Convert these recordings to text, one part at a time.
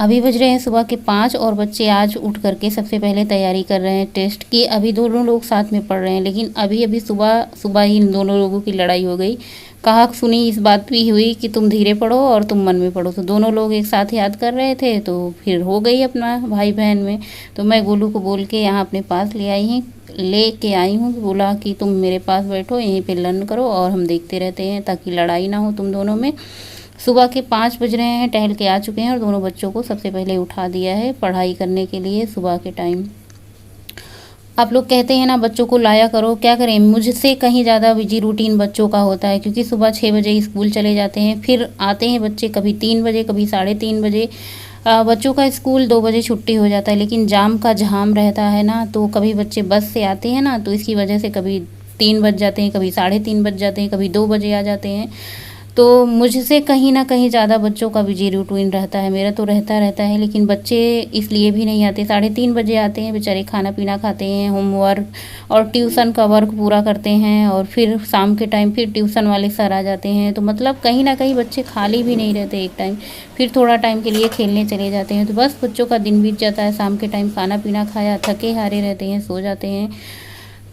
अभी बज रहे हैं सुबह के 5 और बच्चे आज उठ करके सबसे पहले तैयारी कर रहे हैं टेस्ट की। अभी दोनों लोग साथ में पढ़ रहे हैं, लेकिन अभी अभी सुबह सुबह ही इन दोनों लोगों की लड़ाई हो गई। कहा सुनी इस बात भी हुई कि तुम धीरे पढ़ो और तुम मन में पढ़ो। तो दोनों लोग एक साथ याद कर रहे थे, तो फिर हो गई अपना भाई बहन में। तो मैं गोलू को बोल के यहाँ अपने पास ले आई हूँ, बोला कि तुम मेरे पास बैठो, यहीं पे लर्न करो और हम देखते रहते हैं ताकि लड़ाई ना हो तुम दोनों में। सुबह के 5 बज रहे हैं, टहल के आ चुके हैं और दोनों बच्चों को सबसे पहले उठा दिया है पढ़ाई करने के लिए सुबह के टाइम। आप लोग कहते हैं ना बच्चों को लाया करो, क्या करें, मुझसे कहीं ज़्यादा बिजी रूटीन बच्चों का होता है, क्योंकि सुबह 6 बजे स्कूल चले जाते हैं, फिर आते हैं बच्चे कभी 3 बजे कभी 3:30 बजे। बच्चों का स्कूल 2 बजे छुट्टी हो जाता है, लेकिन जाम का झाम रहता है ना, तो कभी बच्चे बस से आते हैं ना, तो इसकी वजह से कभी 3 बज जाते हैं, कभी 3:30 बज जाते हैं, कभी 2 बजे आ जाते हैं। तो मुझसे कहीं ना कहीं ज़्यादा बच्चों का बिजी रूटीन रहता है। मेरा तो रहता है, लेकिन बच्चे इसलिए भी नहीं आते। 3:30 बजे आते हैं बेचारे, खाना पीना खाते हैं, होमवर्क और ट्यूशन का वर्क पूरा करते हैं, और फिर शाम के टाइम फिर ट्यूशन वाले सर आ जाते हैं। तो मतलब कहीं ना कहीं बच्चे खाली भी नहीं रहते एक टाइम, फिर थोड़ा टाइम के लिए खेलने चले जाते हैं। तो बस बच्चों का दिन बीत जाता है। शाम के टाइम खाना पीना खाया, थके हारे रहते हैं, सो जाते हैं।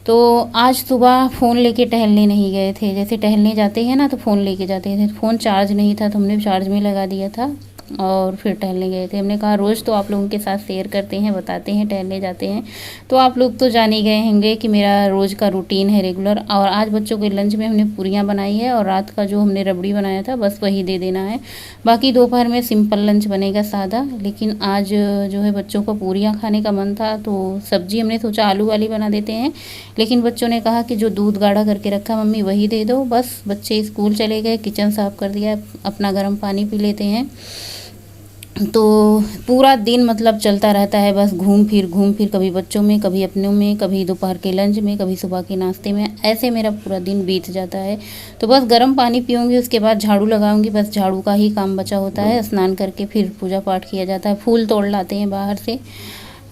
तो आज सुबह फ़ोन लेके टहलने नहीं गए थे। जैसे टहलने जाते हैं ना तो फ़ोन लेके जाते थे, फ़ोन चार्ज नहीं था तो हमने चार्ज में लगा दिया था और फिर टहलने गए थे। हमने कहा रोज़ तो आप लोगों के साथ शेयर करते हैं, बताते हैं टहलने जाते हैं, तो आप लोग तो जान ही गए होंगे कि मेरा रोज़ का रूटीन है रेगुलर। और आज बच्चों के लंच में हमने पूरियाँ बनाई है और रात का जो हमने रबड़ी बनाया था बस वही दे देना है। बाकी दोपहर में सिंपल लंच बनेगा सादा। लेकिन आज जो है बच्चों को पूरियाँ खाने का मन था, तो सब्ज़ी हमने सोचा आलू वाली बना देते हैं, लेकिन बच्चों ने कहा कि जो दूध गाढ़ा करके रखा मम्मी वही दे दो। बस बच्चे स्कूल चले गए, किचन साफ़ कर दिया, अपना गर्म पानी पी लेते हैं। तो पूरा दिन मतलब चलता रहता है, बस घूम फिर कभी बच्चों में, कभी अपनों में, कभी दोपहर के लंच में, कभी सुबह के नाश्ते में, ऐसे मेरा पूरा दिन बीत जाता है। तो बस गर्म पानी पीऊँगी, उसके बाद झाड़ू लगाऊंगी, बस झाड़ू का ही काम बचा होता है। स्नान करके फिर पूजा पाठ किया जाता है। फूल तोड़ लाते हैं बाहर से।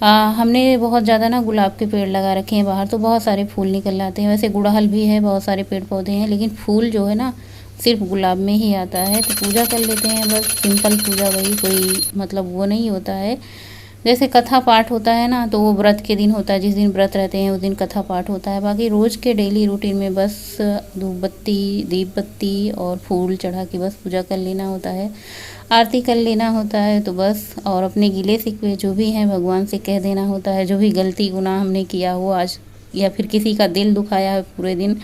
हमने बहुत ज़्यादा ना गुलाब के पेड़ लगा रखे हैं बाहर, तो बहुत सारे फूल निकल आते हैं। वैसे गुड़हल भी है, बहुत सारे पेड़ पौधे हैं, लेकिन फूल जो है ना सिर्फ गुलाब में ही आता है। तो पूजा कर लेते हैं, बस सिंपल पूजा, वही कोई मतलब वो नहीं होता है। जैसे कथा पाठ होता है ना, तो वो व्रत के दिन होता है, जिस दिन व्रत रहते हैं उस दिन कथा पाठ होता है। बाकी रोज़ के डेली रूटीन में बस धूप बत्ती, दीप बत्ती और फूल चढ़ा के बस पूजा कर लेना होता है, आरती कर लेना होता है। तो बस, और अपने गिले शिकवे जो भी हैं भगवान से कह देना होता है। जो भी गलती गुनाह हमने किया हो आज, या फिर किसी का दिल दुखाया है पूरे दिन,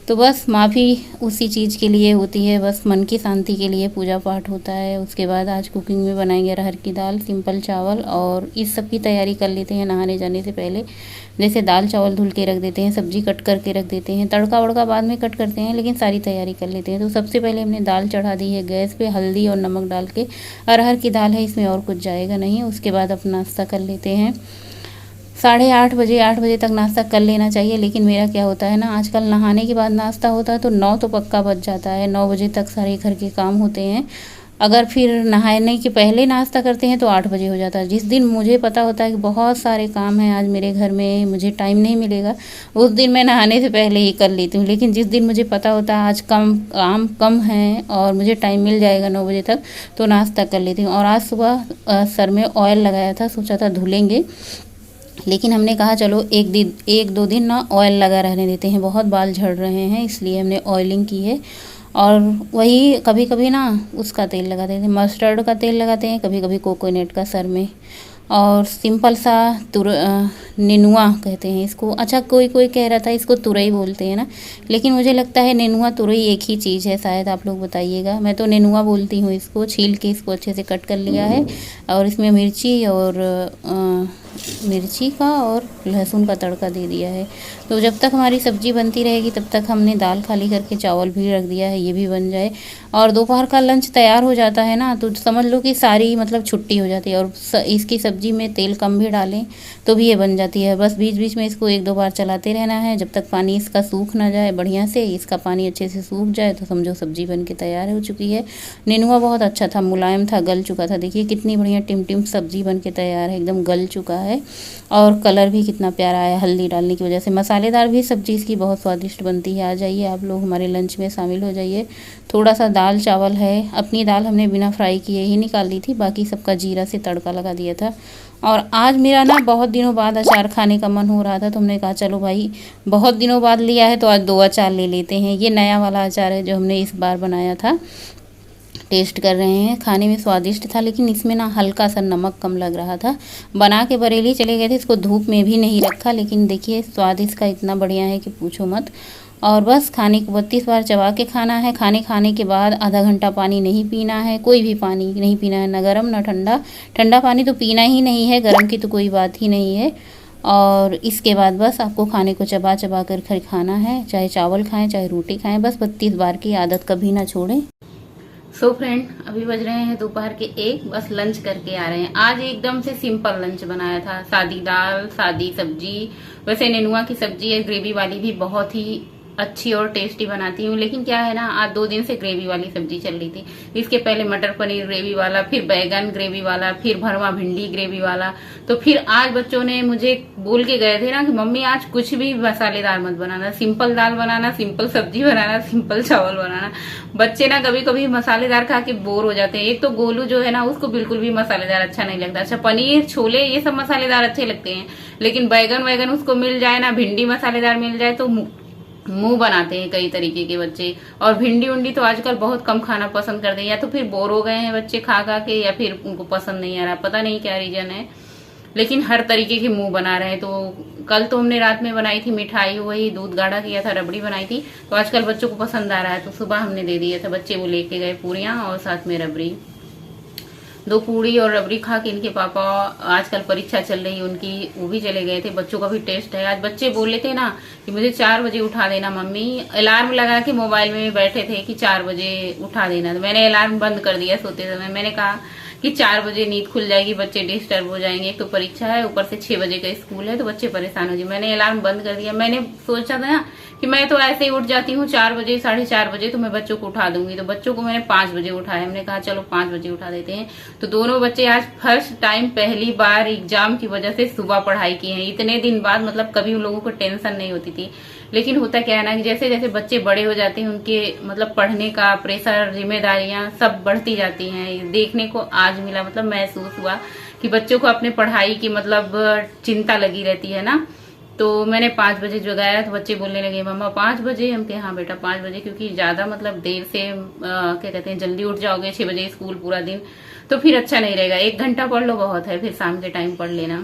तो बस माफ़ी उसी चीज़ के लिए होती है, बस मन की शांति के लिए पूजा पाठ होता है। उसके बाद आज कुकिंग में बनाएंगे अरहर की दाल, सिंपल चावल, और इस सब की तैयारी कर लेते हैं नहाने जाने से पहले। जैसे दाल चावल धुल के रख देते हैं, सब्जी कट करके रख देते हैं, तड़का वड़का बाद में कट करते हैं, लेकिन सारी तैयारी कर लेते हैं। तो सबसे पहले हमने दाल चढ़ा दी है गैस पे, हल्दी और नमक डाल के। अरहर की दाल है, इसमें और कुछ जाएगा नहीं। उसके बाद अपना नाश्ता कर लेते हैं। 8:30 बजे, 8 बजे तक नाश्ता कर लेना चाहिए, लेकिन मेरा क्या होता है ना, आजकल नहाने के बाद नाश्ता होता है तो 9 तो पक्का बज जाता है। 9 बजे तक सारे घर के काम होते हैं। अगर फिर नहाने के पहले नाश्ता करते हैं तो 8 बजे हो जाता है। जिस दिन मुझे पता होता है कि बहुत सारे काम हैं आज मेरे घर में, मुझे टाइम नहीं मिलेगा, उस दिन मैं नहाने से पहले ही कर लेती हूँ। लेकिन जिस दिन मुझे पता होता है आज काम कम है और मुझे टाइम मिल जाएगा 9 बजे तक, तो नाश्ता कर लेती हूँ। और आज सुबह सर में ऑयल लगाया था, सोचा था धुलेंगे, लेकिन हमने कहा चलो एक दो दिन ना ऑयल लगा रहने देते हैं, बहुत बाल झड़ रहे हैं, इसलिए हमने ऑयलिंग की है। और वही कभी कभी ना उसका तेल लगाते हैं, मस्टर्ड का तेल लगाते हैं, कभी कभी कोकोनट का सर में। और सिंपल सा नेनुआ कहते हैं इसको। अच्छा, कोई कोई कह रहा था इसको तुरई बोलते हैं ना, लेकिन मुझे लगता है नेनुआ तुरई एक ही चीज़ है, शायद आप लोग बताइएगा। मैं तो नेनुआ बोलती हूँ इसको। छील के इसको अच्छे से कट कर लिया है, और इसमें मिर्ची का और लहसुन का तड़का दे दिया है। तो जब तक हमारी सब्ज़ी बनती रहेगी तब तक हमने दाल खाली करके चावल भी रख दिया है, ये भी बन जाए और दोपहर का लंच तैयार हो जाता है ना, तो समझ लो कि सारी मतलब छुट्टी हो जाती है। और इसकी सब्ज़ी में तेल कम भी डालें तो भी ये बन जाती है। बस बीच बीच में इसको 1-2 बार चलाते रहना है, जब तक पानी इसका सूख ना जाए बढ़िया से। इसका पानी अच्छे से सूख जाए तो समझो सब्ज़ी बन के तैयार हो चुकी है। नेनुआ बहुत अच्छा था, मुलायम था, गल चुका था। देखिए कितनी बढ़िया टिम टिम सब्ज़ी बन के तैयार है, एकदम गल चुका है। है और कलर भी कितना प्यारा आया हल्दी डालने की वजह से। मसालेदार भी सब्जी इसकी बहुत स्वादिष्ट बनती है। आ जाइए आप लोग हमारे लंच में शामिल हो जाइए। थोड़ा सा दाल चावल है, अपनी दाल हमने बिना फ्राई किए ही निकाल ली थी, बाकी सबका जीरा से तड़का लगा दिया था। और आज मेरा ना बहुत दिनों बाद अचार खाने का मन हो रहा था, तो हमने कहा चलो भाई बहुत दिनों बाद लिया है तो आज 2 अचार ले लेते हैं। ये नया वाला अचार है जो हमने इस बार बनाया था, टेस्ट कर रहे हैं। खाने में स्वादिष्ट था, लेकिन इसमें ना हल्का सा नमक कम लग रहा था। बना के बरेली चले गए थे, इसको धूप में भी नहीं रखा, लेकिन देखिए स्वाद इसका इतना बढ़िया है कि पूछो मत। और बस खाने को 32 बार चबा के खाना है। खाने के बाद आधा घंटा पानी नहीं पीना है, कोई भी पानी नहीं पीना है, ना गर्म ना ठंडा। ठंडा पानी तो पीना ही नहीं है, गर्म की तो कोई बात ही नहीं है। और इसके बाद बस आपको खाने को चबा चबा कर खाना है, चाहे चावल खाएं चाहे रोटी खाएं, बस 32 बार की आदत कभी ना छोड़ें। सो फ्रेंड, अभी बज रहे हैं दोपहर के 1, बस लंच करके आ रहे हैं। आज एकदम से सिंपल लंच बनाया था, सादी दाल सादी सब्जी। वैसे नेनुआ की सब्जी है ग्रेवी वाली, भी बहुत ही अच्छी और टेस्टी बनाती हूँ, लेकिन क्या है ना आज 2 दिन से ग्रेवी वाली सब्जी चल रही थी। इसके पहले मटर पनीर ग्रेवी वाला, फिर बैगन ग्रेवी वाला, फिर भरवा भिंडी ग्रेवी वाला। तो फिर आज बच्चों ने मुझे बोल के गए थे ना कि मम्मी आज कुछ भी मसालेदार मत बनाना, सिंपल दाल बनाना, सिंपल सब्जी बनाना, सिंपल चावल बनाना। बच्चे ना कभी कभी मसालेदार खा के बोर हो जाते हैं। एक तो गोलू जो है ना उसको बिल्कुल भी मसालेदार अच्छा नहीं लगता। अच्छा पनीर छोले ये सब मसालेदार अच्छे लगते हैं, लेकिन बैगन वैगन उसको मिल जाए ना, भिंडी मसालेदार मिल जाए तो मुंह बनाते हैं कई तरीके के बच्चे। और भिंडी उंडी तो आजकल बहुत कम खाना पसंद करते हैं, या तो फिर बोर हो गए हैं बच्चे खा खा के, या फिर उनको पसंद नहीं आ रहा, पता नहीं क्या रीजन है। लेकिन हर तरीके के मुंह बना रहे हैं। तो कल तो हमने रात में बनाई थी मिठाई, वही दूध गाढ़ा किया था, रबड़ी बनाई थी, तो आजकल बच्चों को पसंद आ रहा है, तो सुबह हमने दे दिया था। बच्चे वो लेके गए पूरियां और साथ में रबड़ी। 2 पूड़ी और रबड़ी खा के इनके पापा, आजकल परीक्षा चल रही है उनकी, वो भी चले गए थे। बच्चों का भी टेस्ट है। आज बच्चे बोले थे ना कि मुझे 4 बजे उठा देना मम्मी, अलार्म लगा के मोबाइल में बैठे थे कि 4 बजे उठा देना। तो मैंने अलार्म बंद कर दिया सोते समय। मैंने कहा कि 4 बजे नींद खुल जाएगी, बच्चे डिस्टर्ब हो जाएंगे, एक तो परीक्षा है, ऊपर से 6 बजे का स्कूल है, तो बच्चे परेशान हो जाए। मैंने अलार्म बंद कर दिया। मैंने सोचा था ना कि मैं तो ऐसे ही उठ जाती हूँ 4 बजे 4:30 बजे, तो मैं बच्चों को उठा दूंगी। तो बच्चों को मैंने 5 बजे उठाया। हमने कहा चलो 5 बजे उठा देते हैं। तो दोनों बच्चे आज फर्स्ट टाइम पहली बार एग्जाम की वजह से सुबह पढ़ाई की है, इतने दिन बाद। मतलब कभी उन लोगों को टेंशन नहीं होती थी, लेकिन होता क्या है ना कि जैसे जैसे बच्चे बड़े हो जाते हैं उनके मतलब पढ़ने का प्रेशर, जिम्मेदारियां सब बढ़ती जाती हैं। देखने को आज मिला, मतलब महसूस हुआ कि बच्चों को अपने पढ़ाई की मतलब चिंता लगी रहती है ना। तो मैंने 5 बजे जगाया, तो बच्चे बोलने लगे मम्मा 5 बजे। हम कहे हाँ बेटा 5 बजे, क्योंकि ज्यादा मतलब देर से क्या कहते हैं जल्दी उठ जाओगे 6 बजे स्कूल पूरा दिन, तो फिर अच्छा नहीं रहेगा। 1 घंटा पढ़ लो बहुत है, फिर शाम के टाइम पढ़ लेना।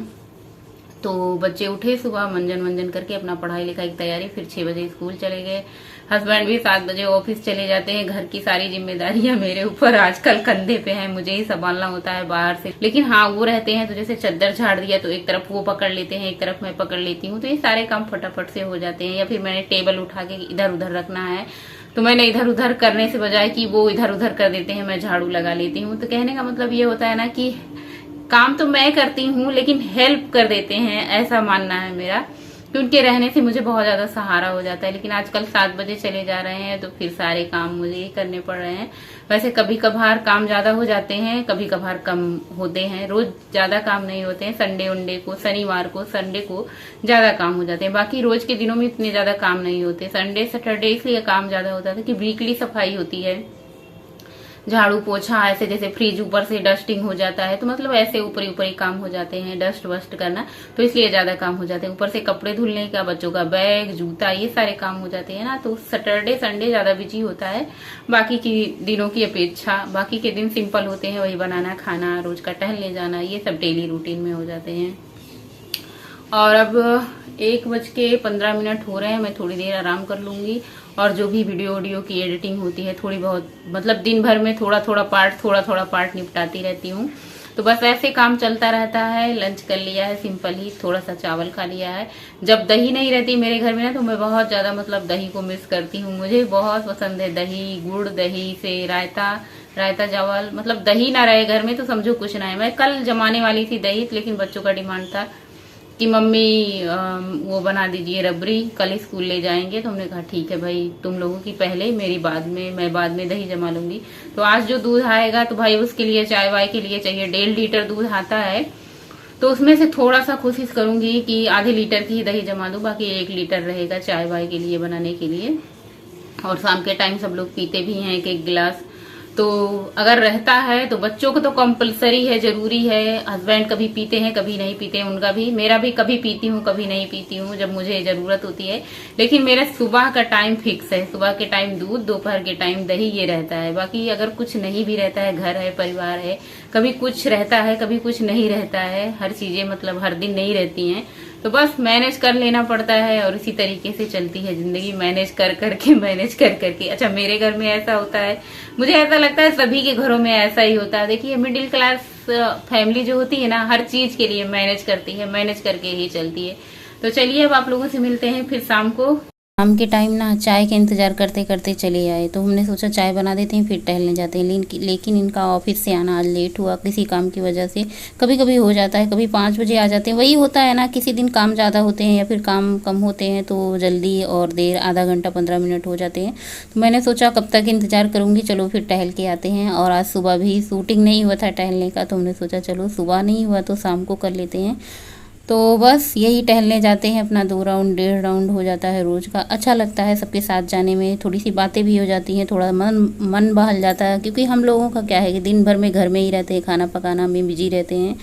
तो बच्चे उठे सुबह, मंजन वंजन करके अपना पढ़ाई लिखाई की तैयारी, फिर 6 बजे स्कूल चले गए। हस्बैंड भी 7 बजे ऑफिस चले जाते हैं। घर की सारी जिम्मेदारियां मेरे ऊपर आजकल कंधे पे है, मुझे ही संभालना होता है बाहर से। लेकिन हाँ वो रहते हैं तो जैसे चद्दर झाड़ दिया तो एक तरफ वो पकड़ लेते हैं, एक तरफ मैं पकड़ लेती हूँ, तो ये सारे काम फटाफट से हो जाते हैं। या फिर मैंने टेबल उठा के इधर उधर रखना है, तो मैंने इधर उधर करने से बजाय कि वो इधर उधर कर देते हैं, मैं झाड़ू लगा लेती हूँ। तो कहने का मतलब ये होता है ना कि काम तो मैं करती हूँ लेकिन हेल्प कर देते हैं, ऐसा मानना है मेरा। कि उनके रहने से मुझे बहुत ज्यादा सहारा हो जाता है। लेकिन आजकल 7 बजे चले जा रहे हैं तो फिर सारे काम मुझे ही करने पड़ रहे हैं। वैसे कभी कभार काम ज्यादा हो जाते हैं, कभी कभार कम होते हैं, रोज ज्यादा काम नहीं होते हैं। संडे उंडे को, शनिवार को, संडे को ज्यादा काम हो जाते हैं, बाकी रोज के दिनों में इतने ज्यादा काम नहीं होते। संडे सैटरडे इसलिए काम ज्यादा होता था कि वीकली सफाई होती है, झाड़ू पोछा, ऐसे जैसे फ्रिज ऊपर से डस्टिंग हो जाता है, तो मतलब ऐसे ऊपर ऊपर ही काम हो जाते हैं, डस्ट वस्ट करना, तो इसलिए ज्यादा काम हो जाते हैं। ऊपर से कपड़े धुलने का, बच्चों का बैग, जूता, ये सारे काम हो जाते हैं ना। तो सैटरडे संडे ज्यादा बिजी होता है बाकी की दिनों की अपेक्षा। बाकी के दिन सिंपल होते हैं, वही बनाना खाना, रोज का टहलने जाना, ये सब डेली रूटीन में हो जाते हैं। और अब 1:15 हो रहे हैं, मैं थोड़ी देर आराम कर लूंगी। और जो भी वीडियो की एडिटिंग होती है थोड़ी बहुत, मतलब दिन भर में थोड़ा थोड़ा पार्ट निपटाती रहती हूँ। तो बस ऐसे काम चलता रहता है। लंच कर लिया है सिंपल ही, थोड़ा सा चावल खा लिया है। जब दही नहीं रहती मेरे घर में ना तो मैं बहुत ज्यादा मतलब दही को मिस करती हूँ। मुझे बहुत पसंद है दही, गुड़ दही से रायता चावल, मतलब दही ना रहे घर में तो समझो कुछ ना है। मैं कल जमाने वाली थी दही, लेकिन बच्चों का डिमांड था कि मम्मी वो बना दीजिए रबड़ी, कल स्कूल ले जाएंगे। तो हमने कहा ठीक है भाई, तुम लोगों की पहले, मेरी बाद में, मैं बाद में दही जमा लूंगी। तो आज जो दूध आएगा तो भाई उसके लिए, चाय वाय के लिए चाहिए 1.5 लीटर दूध आता है। तो उसमें से थोड़ा सा कोशिश करूंगी कि आधे लीटर की ही दही जमा दूं, बाकी 1 लीटर रहेगा चाय वाय के लिए बनाने के लिए। और शाम के टाइम सब लोग पीते भी हैं 1-1 गिलास, तो अगर रहता है तो बच्चों को तो कंपलसरी है, जरूरी है। हस्बैंड कभी पीते हैं कभी नहीं पीते हैं, उनका भी, मेरा भी कभी पीती हूँ कभी नहीं पीती हूँ जब मुझे जरूरत होती है। लेकिन मेरा सुबह का टाइम फिक्स है, सुबह के टाइम दूध, दोपहर के टाइम दही, ये रहता है। बाकी अगर कुछ नहीं भी रहता है, घर है, परिवार है, कभी कुछ रहता है कभी कुछ नहीं रहता है, हर चीजें मतलब हर दिन नहीं रहती हैं, तो बस मैनेज कर लेना पड़ता है। और इसी तरीके से चलती है जिंदगी, मैनेज कर करके। अच्छा, मेरे घर में ऐसा होता है, मुझे ऐसा लगता है सभी के घरों में ऐसा ही होता है। देखिए, मिडिल क्लास फैमिली जो होती है ना, हर चीज के लिए मैनेज करती है, मैनेज करके ही चलती है। तो चलिए, अब आप लोगों से मिलते हैं फिर शाम को। शाम के टाइम ना चाय का इंतज़ार करते करते चले आए, तो हमने सोचा चाय बना देते हैं फिर टहलने जाते हैं। लेकिन इनका ऑफिस से आना आज लेट हुआ किसी काम की वजह से। कभी कभी हो जाता है, कभी 5 बजे आ जाते हैं, वही होता है ना, किसी दिन काम ज़्यादा होते हैं या फिर काम कम होते हैं तो जल्दी और देर, आधा घंटा 15 मिनट हो जाते हैं। तो मैंने सोचा कब तक इंतज़ार करूँगी, चलो फिर टहल के आते हैं। और आज सुबह भी शूटिंग नहीं हुआ था टहलने का, तो हमने सोचा चलो सुबह नहीं हुआ तो शाम को कर लेते हैं। तो बस यही टहलने जाते हैं, अपना 2 राउंड 1.5 राउंड हो जाता है रोज़ का। अच्छा लगता है सबके साथ जाने में, थोड़ी सी बातें भी हो जाती हैं, थोड़ा मन बहल जाता है। क्योंकि हम लोगों का क्या है कि दिन भर में घर में ही रहते हैं, खाना पकाना में बिजी रहते हैं,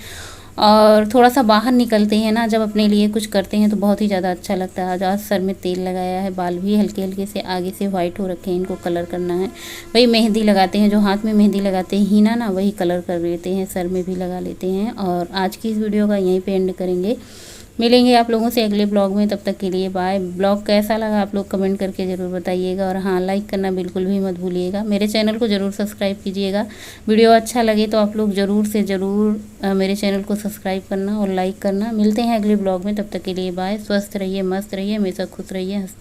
और थोड़ा सा बाहर निकलते हैं ना जब अपने लिए कुछ करते हैं तो बहुत ही ज़्यादा अच्छा लगता है। आज सर में तेल लगाया है, बाल भी हल्के हल्के से आगे से वाइट हो रखे हैं, इनको कलर करना है। वही मेहंदी लगाते हैं, जो हाथ में मेहंदी लगाते हैं हीना ना, वही कलर कर लेते हैं, सर में भी लगा लेते हैं। और आज की इस वीडियो का यहीं पे एंड करेंगे। मिलेंगे आप लोगों से अगले ब्लॉग में, तब तक के लिए बाय। ब्लॉग कैसा लगा आप लोग कमेंट करके ज़रूर बताइएगा, और हाँ, लाइक करना बिल्कुल भी मत भूलिएगा। मेरे चैनल को ज़रूर सब्सक्राइब कीजिएगा। वीडियो अच्छा लगे तो आप लोग ज़रूर से ज़रूर मेरे चैनल को सब्सक्राइब करना और लाइक करना। मिलते हैं अगले ब्लॉग में, तब तक के लिए बाय। स्वस्थ रहिए, मस्त रहिए, हमेशा खुश रहिए, हंसते